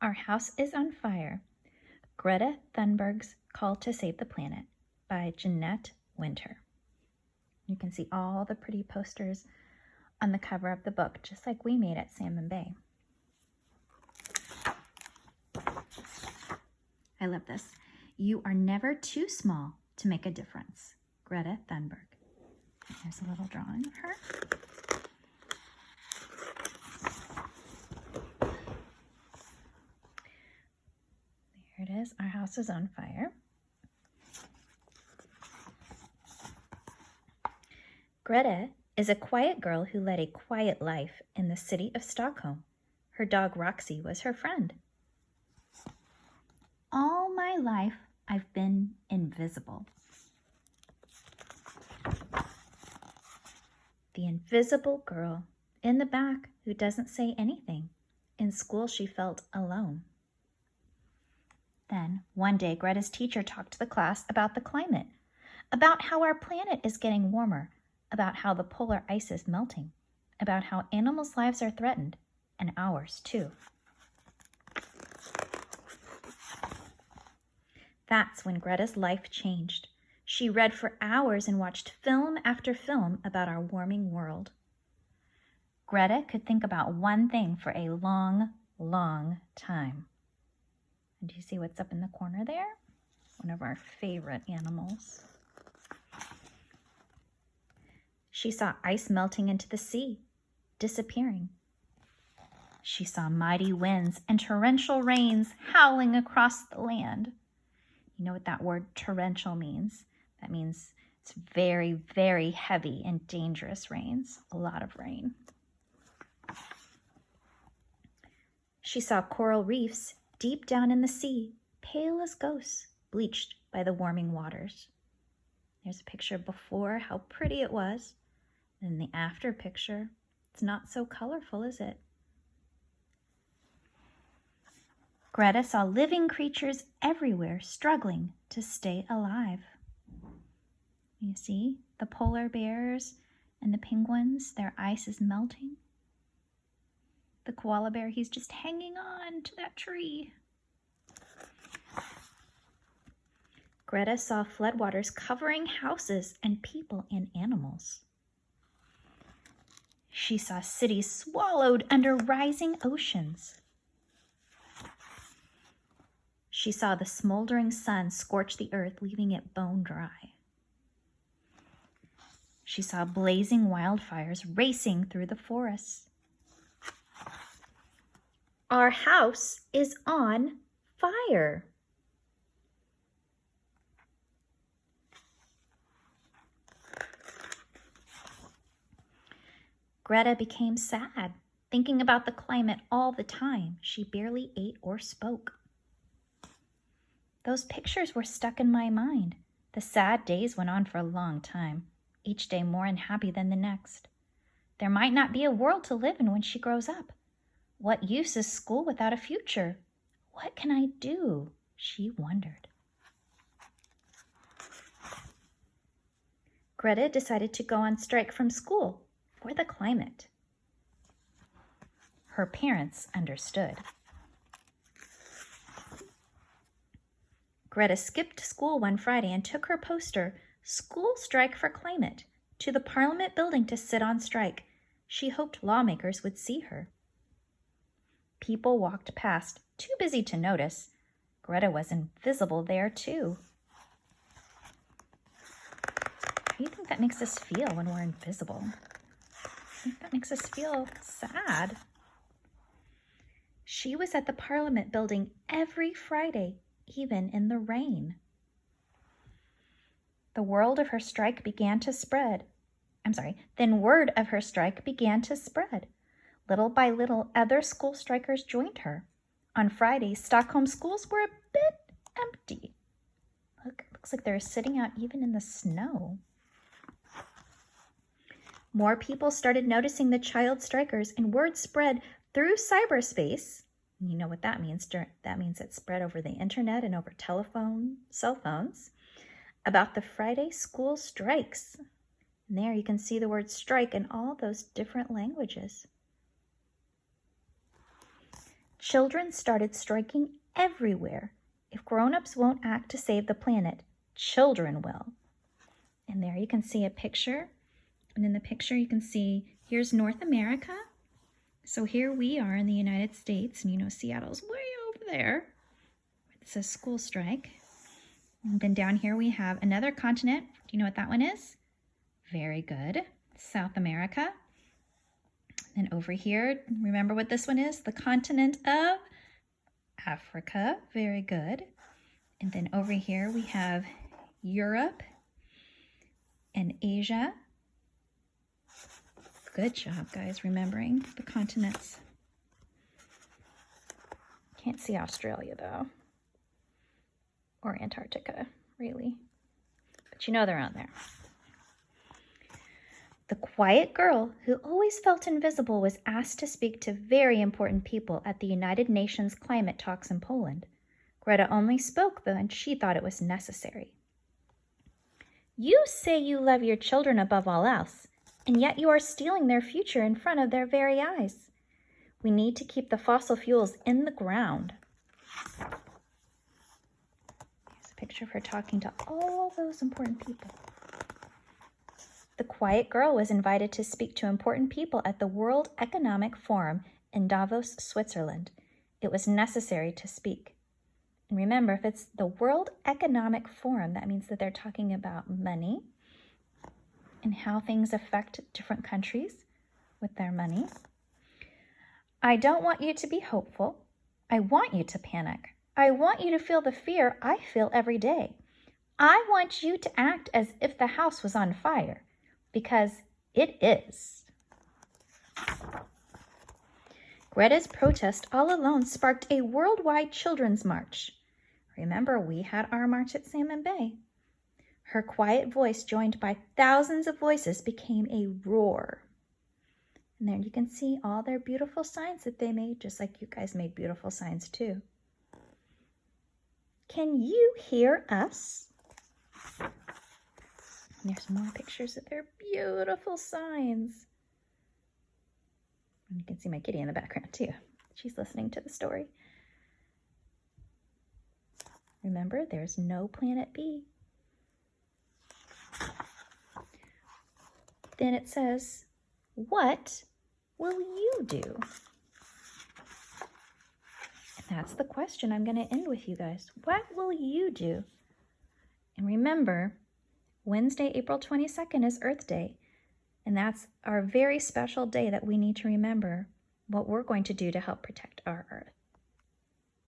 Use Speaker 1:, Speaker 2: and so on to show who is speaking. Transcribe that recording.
Speaker 1: Our House is on Fire, Greta Thunberg's Call to Save the Planet by Jeanette Winter. You can see all the pretty posters on the cover of the book, just like we made at Salmon Bay. I love this. You are never too small to make a difference. Greta Thunberg. Here's a little drawing of her. There it is. Our House is on Fire. Greta is a quiet girl who led a quiet life in the city of Stockholm. Her dog Roxy was her friend. All my life, I've been invisible. The invisible girl in the back who doesn't say anything. In school, she felt alone. Then, one day, Greta's teacher talked to the class about the climate, about how our planet is getting warmer, about how the polar ice is melting, about how animals' lives are threatened, and ours too. That's when Greta's life changed. She read for hours and watched film after film about our warming world. Greta could think about one thing for a long, long time. And do you see what's up in the corner there? One of our favorite animals. She saw ice melting into the sea, disappearing. She saw mighty winds and torrential rains howling across the land. You know what that word torrential means? That means it's very, very heavy and dangerous rains, a lot of rain. She saw coral reefs deep down in the sea, pale as ghosts, bleached by the warming waters. There's a picture before, how pretty it was. And the after picture, it's not so colorful, is it? Greta saw living creatures everywhere struggling to stay alive. You see the polar bears and the penguins, their ice is melting. The koala bear, he's just hanging on to that tree. Greta saw floodwaters covering houses and people and animals. She saw cities swallowed under rising oceans. She saw the smoldering sun scorch the earth, leaving it bone dry. She saw blazing wildfires racing through the forests. Our house is on fire. Greta became sad, thinking about the climate all the time. She barely ate or spoke. Those pictures were stuck in my mind. The sad days went on for a long time, each day more unhappy than the next. There might not be a world to live in when she grows up. What use is school without a future? What can I do? She wondered. Greta decided to go on strike from school for the climate. Her parents understood. Greta skipped school one Friday and took her poster, "School Strike for Climate," to the Parliament building to sit on strike. She hoped lawmakers would see her. People walked past, too busy to notice. Greta was invisible there too. How do you think that makes us feel when we're invisible? I think that makes us feel sad. She was at the Parliament building every Friday, even in the rain. Then word of her strike began to spread. Little by little, other school strikers joined her. On Fridays, Stockholm schools were a bit empty. Look, it looks like they're sitting out even in the snow. More people started noticing the child strikers, and word spread through cyberspace. You know what that means. That means it spread over the internet and over cell phones, about the Friday school strikes. And there you can see the word strike in all those different languages. Children started striking everywhere. If grown-ups won't act to save the planet, children will. And there you can see a picture. And in the picture you can see, here's North America. So here we are in the United States, and you know Seattle's way over there. It says school strike. And then down here we have another continent. Do you know what that one is? Very good. South America. And over here, remember what this one is? The continent of Africa. Very good. And then over here we have Europe and Asia. Good job, guys, remembering the continents. Can't see Australia, though. Or Antarctica, really. But you know they're on there. The quiet girl who always felt invisible was asked to speak to very important people at the United Nations climate talks in Poland. Greta only spoke, though, and she thought it was necessary. You say you love your children above all else, and yet you are stealing their future in front of their very eyes. We need to keep the fossil fuels in the ground. Here's a picture of her talking to all those important people. The quiet girl was invited to speak to important people at the World Economic Forum in Davos, Switzerland. It was necessary to speak. And remember, if it's the World Economic Forum, that means that they're talking about money and how things affect different countries with their money. I don't want you to be hopeful. I want you to panic. I want you to feel the fear I feel every day. I want you to act as if the house was on fire, because it is. Greta's protest all alone sparked a worldwide children's march. Remember, we had our march at Salmon Bay. Her quiet voice, joined by thousands of voices, became a roar. And there you can see all their beautiful signs that they made, just like you guys made beautiful signs too. Can you hear us? And there's more pictures of their beautiful signs. And you can see my kitty in the background too. She's listening to the story. Remember, there's no planet B. Then it says, what will you do? And that's the question I'm going to end with you guys. What will you do? And remember, Wednesday, April 22nd is Earth Day. And that's our very special day that we need to remember what we're going to do to help protect our Earth.